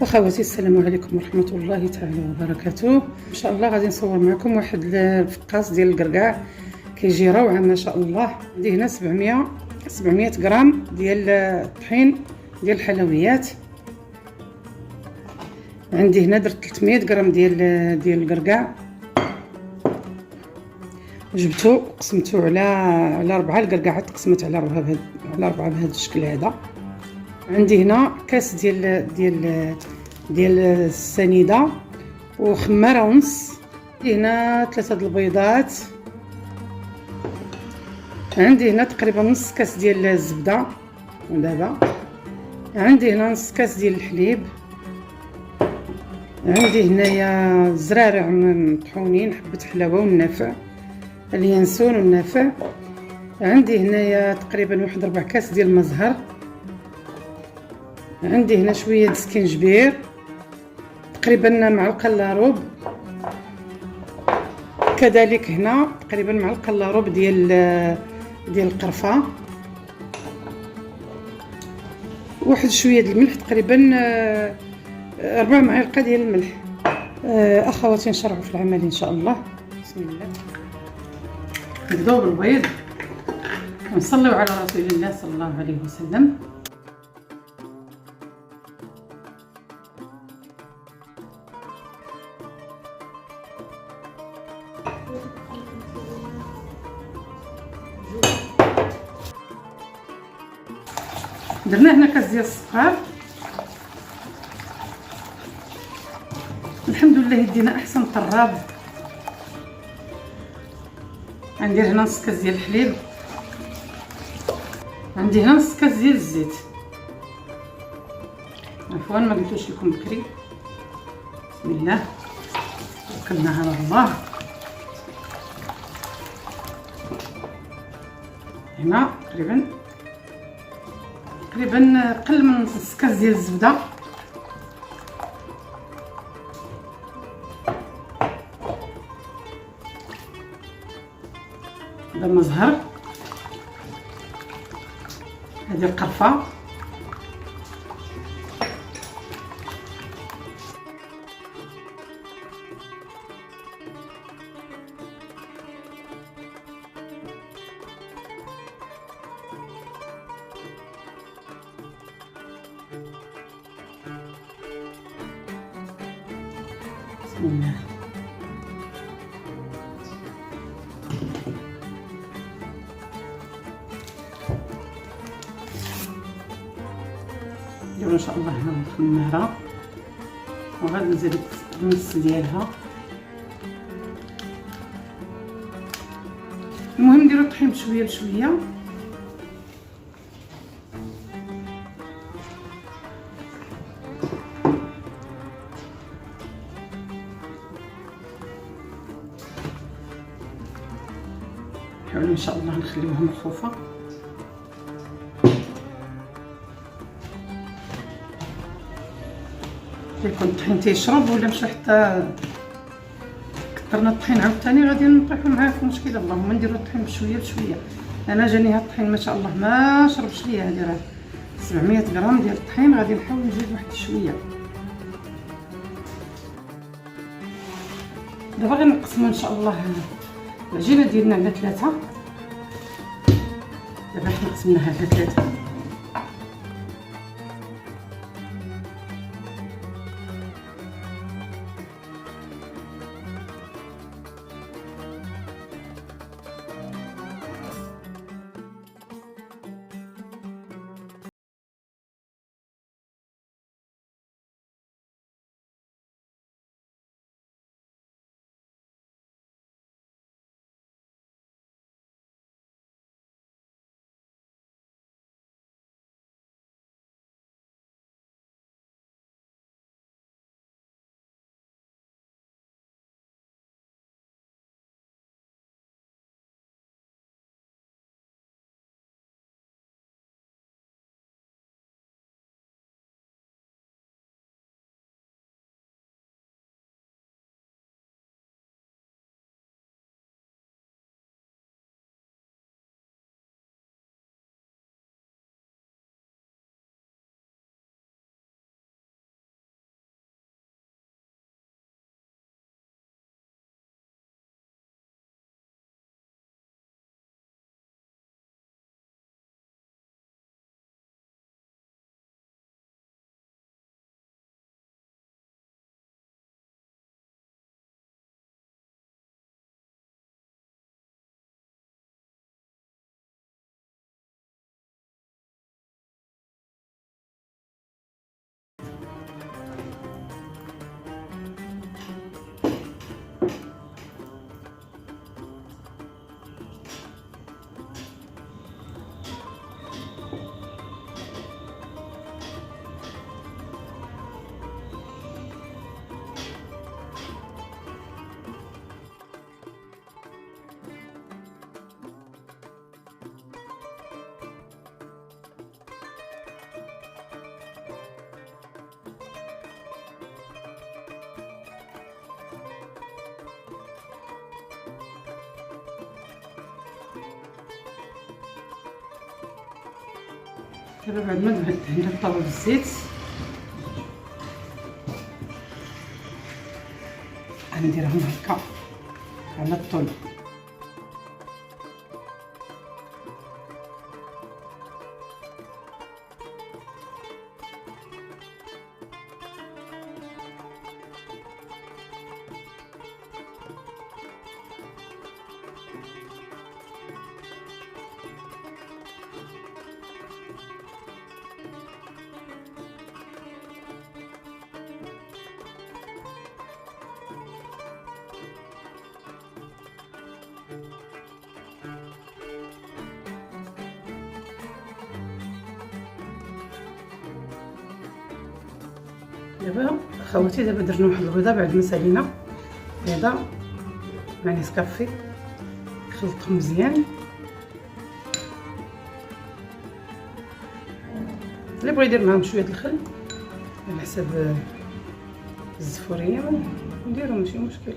اخواتي، السلام عليكم ورحمه الله تعالى وبركاته. ان شاء الله غادي نصور معكم واحد الفقاص ديال الكركاع كيجي روعه ما شاء الله. عندي هنا 700 غرام ديال الطحين ديال الحلويات. عندي هنا درت 300 غرام ديال الكركاع، جبتو قسمتو على 4. الكركاع تقسمت على 4 بهذا الشكل هذا. عندي هنا كاس ديال السنيده وخماره ونص. هنا 3 البيضات. عندي هنا تقريبا نص كاس ديال الزبده. ودابا عندي هنا نص كاس ديال الحليب. عندي هنايا زرارع مطحونين، حبه حلاوه والنافع، اليانسون والنافع. عندي هنايا تقريبا واحد 4 كاس ديال المزهر. عندي هنا شويه د السكنجبير، تقريبا معلقه الا ربع. كذلك هنا تقريبا معلقه الا ربع ديال القرفه. واحد شويه د الملح، تقريبا 4 معالق ديال الملح. اخواتي نشرعوا في العمل ان شاء الله. بسم الله. نبداو بالبيض ونصليو على رسول الله صلى الله عليه وسلم. درنا هنا كاس ديال السكر. الحمد لله يدينا احسن طراب. غندير هنا نص كاس ديال الحليب. عندي هنا نص كاس ديال الزيت. عفوا ما قلتوش لكم بكري. بسم الله، توكلنا على الله. هنا تقريبا قل من نص كاس ديال الزبده. هذا المزهر، هذه القرفه. بسم الله. نديرو ان شاء الله هنا الخماره وغادي نزيد النص ديالها. المهم نديرو الطحين بشويه بشويه. نحاولوا ان شاء الله نخليوها مخوفه. يكون الطحين تيشرب ولا مشى حتى كثرنا الطحين عاوتاني غادي نطيحوا معاه في مشكله. اللهم نديروا الطحين بشويه بشويه. انا جاني هاد الطحين ما شاء الله ما شربش ليا. هادي راه 700 غرام ديال الطحين. غادي نحاول نزيد واحد شويه. دابا غادي نقسموا ان شاء الله العجينه ديالنا على 3. دابا حنا قسمناها على 3. دابا بعد ما دهنا الطاوه بالزيت غنديرهم هكا على الطول. دابا اخواتي درنا واحد البيضه بعد ما سالينا بيضه مع نسكافي، خلطهم مزيان. اللي بغى يدير معاهم شويه الخل على حساب الزفوريه نديرو ماشي مشكل.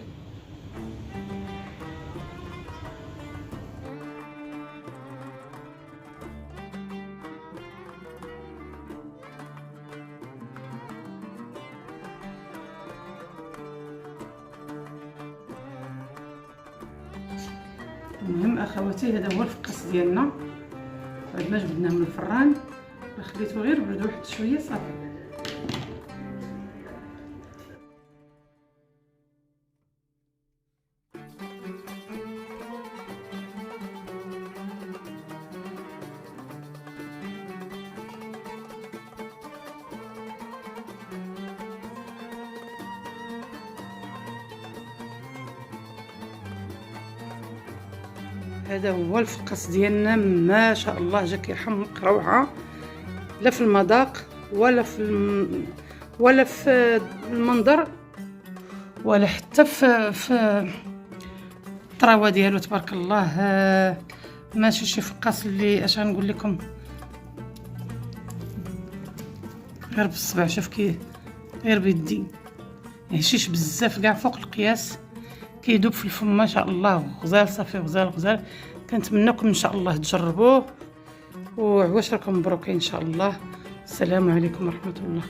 المهم اخواتي هذا هو الفقاس ديالنا بعد ما جبدناه من الفران، خليته غير برد واحد شويه صافي. هذا هو الفقاس ديالنا ما شاء الله جا كيحمق روعه، لا في المذاق ولا في المنظر ولا حتى في الطراوه ديالو. تبارك الله ماشي شي فقاس اللي اش غنقول لكم غير بالصبع. شوف كي غير بيدي هشيش بزاف كاع فوق القياس، كيدوب في الفم ما شاء الله. غزال صافي غزال. كنتمنىكم ان شاء الله تجربوه وعواشركم مبروكين ان شاء الله. السلام عليكم ورحمه الله.